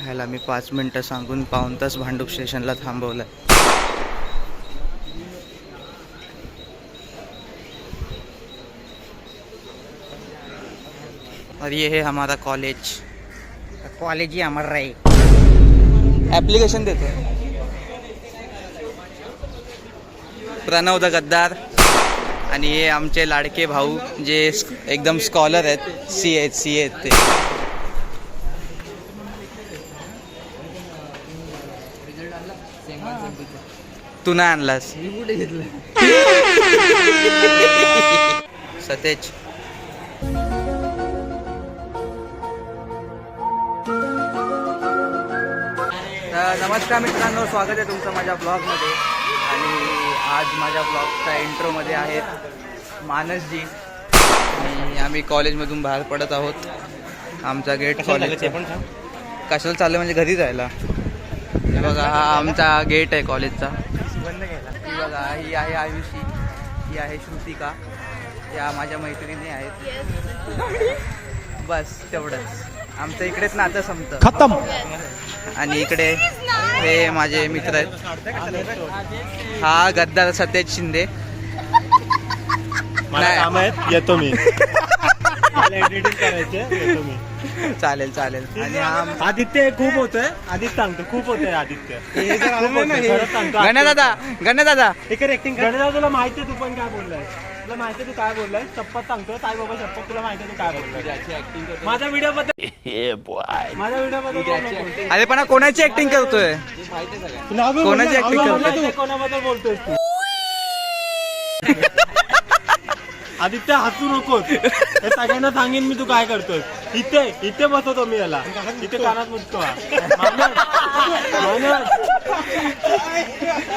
ह्याला मी 5 मिनटं सांगून पाऊण तास भांडूप स्टेशनला थांबवलं. और ये है हमारा कॉलेज. कॉलेज ही हमारा है. ॲप्लिकेशन देतो. प्रणव द गद्दार आणि हे आमचे लाडके भाऊ जे एकदम स्कॉलर आहेत. सी आहेत ते. तू नाही आणलास. सतेज. नमस्कार मित्रांनो, स्वागत आहे तुमचं माझ्या ब्लॉगमध्ये. आणि आज माझ्या ब्लॉगच्या इंट्रोमध्ये आहेत मानसजी. आणि आम्ही कॉलेजमधून बाहेर पडत आहोत. आमचा गेट कॉलेज कशाला चाललं म्हणजे घरी जायला. हे बघा, हा आमचा गेट आहे कॉलेजचा. ही बघा, ही आहे आयुषी, ही आहे श्रुतिका, या माझ्या मैत्रिणी आहेत. बस तेवढंच. आमचं इकडेच नातं संपतं खतम. आणि इकडे हे माझे मित्र आहेत. हा गद्दार सतेज शिंदे. येतो मी. एडिटिंग करायचे, येतो मी. चालेल. आणि हा आदित्य खूप होतंय. आदित्य सांगतो खूप होतंय. आदित्य गण्या दादा इकडे ऍक्टिंग. गणेशदा तुला माहिती आहे, तू पण काय बोललाय. तुला माहिती आहे तू काय बोललाय. शपथ सांगतो ताई बाबा शपथ, तुला माहिती आहे तू काय बोललाय माझ्या व्हिडिओ बद्दल. अरे पण कोणाची ऍक्टिंग करतोय. कोणाची ऍक्टिंग करतोय. कोणाबद्दल बोलतोय तू. आदित्य हसू नकोस. हे सगळ्यांना सांगेन मी तू काय करतोय. इथे बसवतो मी याला. इथे कानात मुटतो.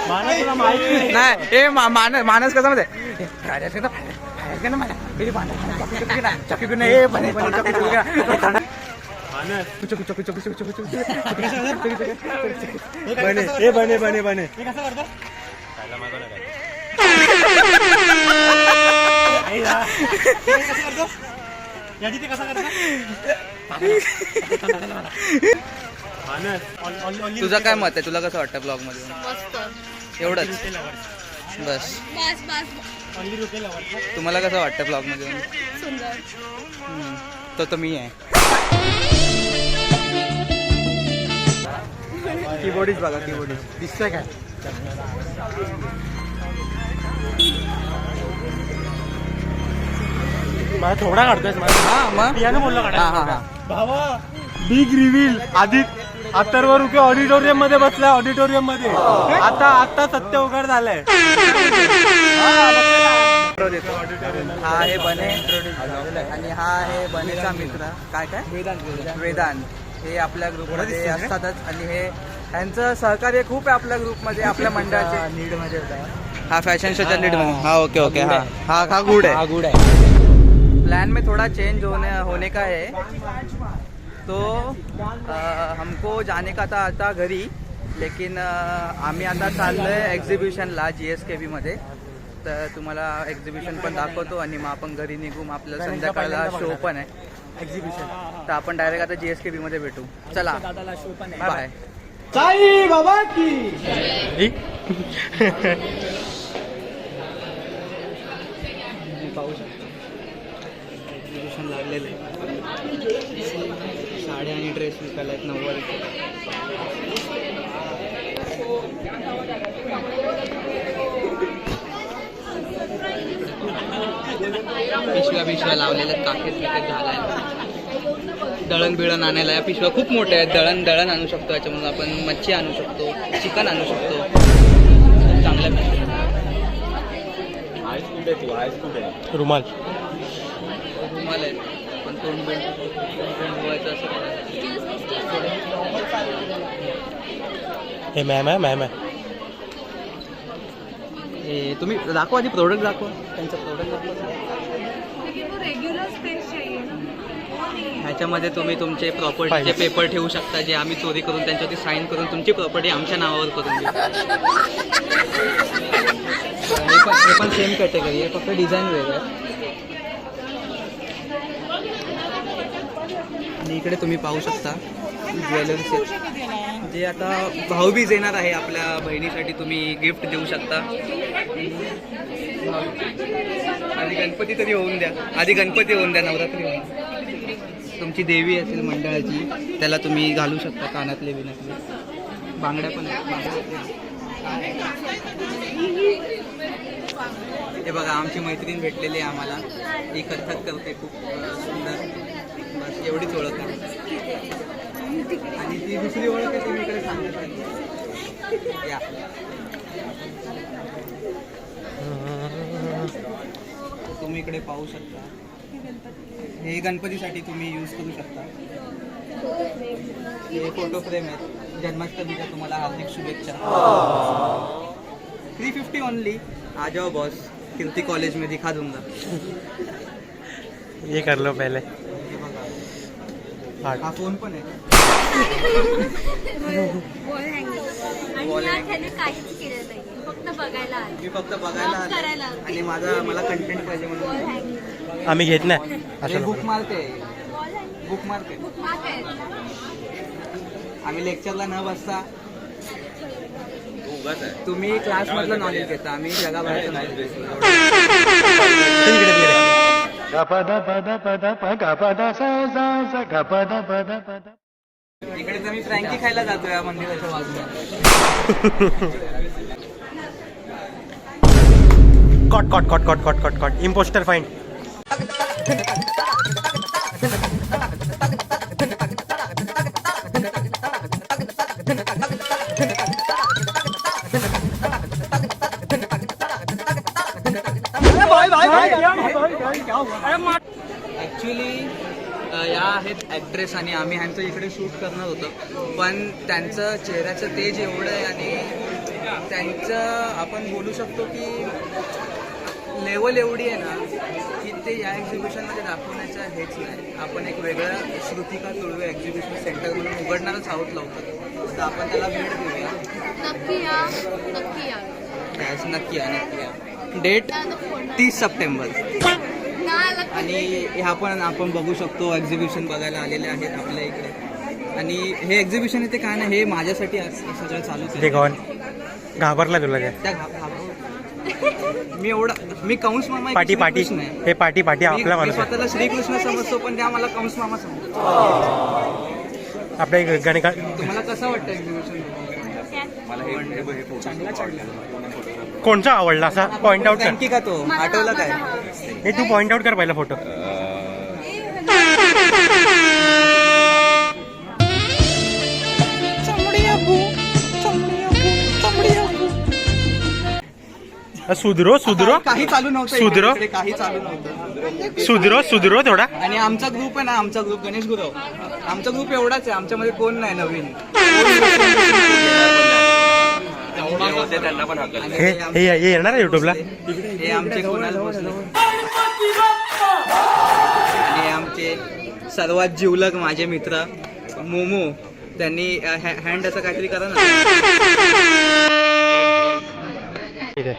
मानस तुला माहिती नाही. मानस कसा मध्ये बने तुझं काय मत आहे. तुला कसं वाटतं ब्लॉग मध्ये. एवढंच बस. तुम्हाला कसं वाटतं ब्लॉग मध्ये. तो मी आहे. कीबोर्डीच बघा. कीबोर्डीच दिसतंय काय. मला थोडा काढतोय. हा मग पियानो बोललो हा भावा. Big reveal. आदित्य अथर्व रुके ऑडिटोरियम मध्ये बसलाय. ऑडिटोरियम मध्ये आता सत्य उघड झालंय. हा आहे बने आणि हा आहे बनेचा मित्र. काय वेदांत. हे आपल्या ग्रुपमध्ये असतातच. आणि हे यांचं सहकार्य खूप आहे आपल्या ग्रुपमध्ये, आपल्या मंडळाचे लीड मध्ये. हा फॅशन शोच्या लीड मध्ये. हा ओके. हा गुड आहे. प्लान में थोड़ा चेंज होने का है. तो हमको जाने का था घरी, लेकिन आम्ही आता चाललोय एक्झिबिशनला GSKB मध्ये. तर तुम्हाला एक्झिबिशन पण दाखवतो आणि मग आपण घरी निघू. आपल्याला संध्याकाळला शो पण आहे एक्झिबिशन. तर आपण डायरेक्ट आता GSKB मध्ये भेटू. चला बाय. साई बाबा की. पाहू शकतो एक्झिबिशन लागलेलं आहे. साड्या आणि ड्रेस विकायला आहेत 90. पिशव्या लावलेल्या. काकेत झालाय. दळण बिळण आणायला या पिशव्या खूप मोठ्या आहेत. दळण आणू शकतो. याच्यामधून आपण मच्छी आणू शकतो, चिकन आणू शकतो. चांगल्या पिशव्या. रुमाल आहे पण तोंड धुवायचं असं. हे मॅम आहे. तुम्ही दाखवा आधी. प्रोडक्ट दाखवा. त्यांचं प्रोडक्ट दाखवा. ह्याच्यामध्ये तुम्ही तुमचे प्रॉपर्टीचे पेपर ठेवू शकता, जे आम्ही चोरी करून त्यांच्यावरती साईन करून तुमची प्रॉपर्टी आमच्या नावावर करून देऊ. हे पण सेम कॅटेगरी आहे, फक्त डिझाईन वेगळं आहे. आणि इकडे तुम्ही पाहू शकता ज्वेलर्स आहेत जे आता भाऊबीज येणार आहे आपल्या बहिणीसाठी तुम्ही गिफ्ट देऊ शकता. आधी गणपती तरी होऊन द्या, आधी गणपती होऊन द्या, नवरात्री होऊन द्या. तुमची देवी असेल मंडळाची त्याला तुम्ही घालू शकता कानातले बिनातले. बांगड्या पण आहेत. हे बघा आमची मैत्रीण भेटलेली आहे आम्हाला. ही कथक करते खूप सुंदर. बस एवढीच ओळख आहे. आणि ती दुसरी ओळख आहे ती मी इकडे सांगत आहे. या तुम्ही इकडे पाहू शकता. हे गणपतीसाठी तुम्ही यूज करू शकता. हे फोटो फ्रेम आहेत. जन्माष्टमीच्या तुम्हाला हार्दिक शुभेच्छा. 350 ओनली. आ जाओ बॉस, कीर्ति कॉलेज में दिखा दूंगा. ये कर लो पहले. हे बघा हा फोन पण आहे. मी फक्त बघायला आलो आणि मला कंटेंट पाहिजे म्हणून आम्ही घेत नाही. बुक मारते. आम्ही लेक्चरला न बसता तुम्ही क्लास मधलं नॉलेज घेता, आम्ही जगाबाहेरचं नॉलेज घेतो. इकडे तर मी फ्रँकी खायला जातो या मंदिराच्या बाजूला. कॉट कॉट कॉट कॉट कॉट कॉट कॉट इम्पोस्टर फाइंड. ॲक्च्युली या आहेत ॲक्ट्रेस आणि आम्ही ह्यांचं इकडे शूट करणार होतं, पण त्यांचं चेहऱ्याचं तेज एवढं आहे आणि त्यांचं आपण बोलू शकतो की लेवल एवढी आहे ना की ते या एक्झिबिशनमध्ये दाखवण्याचं हेच नाही. आपण एक वेगळं श्रुतिका तुळवे एक्झिबिशन सेंटर म्हणून उघडणारच आहोत लवकर, तर आपण त्याला भेट देऊया. नक्की या. Date 30 September. आणि ह्या पण आपण बघू शकतो एक्झिबिशन बघायला आलेले आहेत आपल्या इकडे. आणि हे एक्झिबिशन इथे काय नाही, हे माझ्यासाठी सगळं चालूच आहे. घाबरला तुला त्या मी कंस मामा पाटी हे पाटी आपला मी स्वतःला श्रीकृष्ण समजतो, पण त्या मला कंस मामा समजतो. आपल्या गणिका तुम्हाला कसं वाटतं एक्झिबिशन? कोणचा आवडला असा पॉइंट आउट कर. का तो आठवला काय? हे तू पॉइंट आउट कर पहिला फोटो. सुधरो काही चालू नव्हतं. काही चालू नव्हतं. सुधरो थोडा. आणि आमचा ग्रुप आहे ना, आमचा ग्रुप गणेश गुरव, आमचा ग्रुप एवढाच आहे. आमच्यामध्ये कोण नाही नवीन. त्यांना पण हे येणार आहे युट्यूबला. हे आमचे कोणाल भोसले आणि आमचे सर्वात जिवलग माझे मित्र मोमो, त्यांनी हँड असं काहीतरी करा ना. ठीक आहे.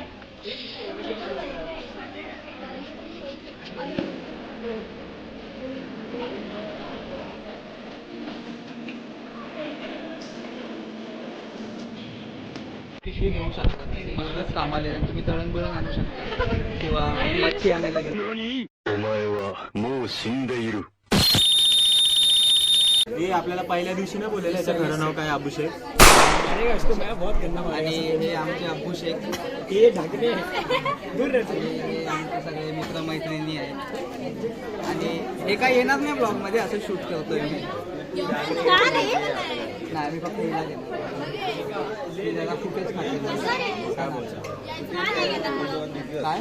पिशवी घेऊ शकता. मगच कामाला येईल. तुम्ही तळण बिळण आणू शकता किंवा मच्छी आणायला गेलो. हे आपल्याला पहिल्या दिवशी ना बोललेलं याचं खरं नाव काय? अभिषेक. आणि हे आमचे अभिषेक, हे ढाकणे हे आमचे सगळे मित्र मैत्रिणी आहेत. आणि हे काय येणार नाही ब्लॉग मध्ये, असं शूट करतोय मी. नाही, मी फक्त हिला घेणार. त्याला फुटेज काय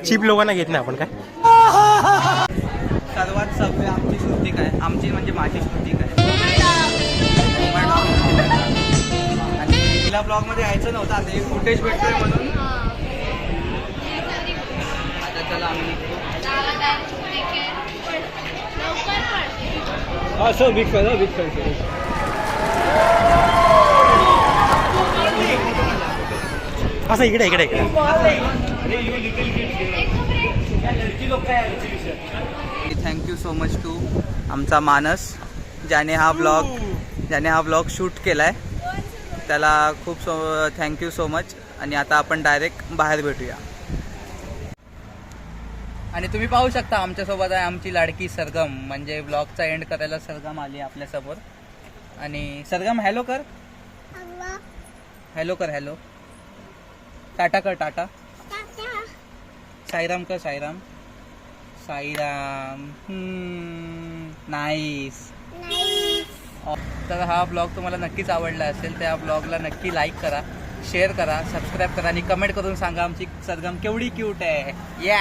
चीप लोकांना घेत नाही आपण काय. सर्वात सभ्य आमची श्रुतिका आहे. आमची म्हणजे माझी श्रुतिका आहे. आणि तिला ब्लॉग मध्ये यायचं नव्हतं, आता हे फुटेज भेटतोय म्हणून. आता चला आम्ही बिग फॅन. असं इकडे थँक्यू सो मच टू आमचा मानस ज्याने हा ब्लॉग शूट केलाय त्याला खूप थँक्यू सो मच. आणि आता आपण डायरेक्ट बाहेर भेटूया. आणि तुम्ही पाहू शकता आमच्यासोबत आहे आमची लाडकी सरगम, म्हणजे ब्लॉगचा एंड करायला सरगम आली आपल्यासमोर. आणि सरगम हॅलो कर, हॅलो कर, हॅलो. टाटा कर, टाटा. साईराम कर, साईराम. साईराम. नाईस. तर हा ब्लॉग तुम्हाला नक्कीच आवडला असेल. त्या ब्लॉगला नक्की लाईक करा, शेअर करा, सबस्क्राईब करा आणि कमेंट करून सांगा आमची सरगम केवढी क्यूट आहे. या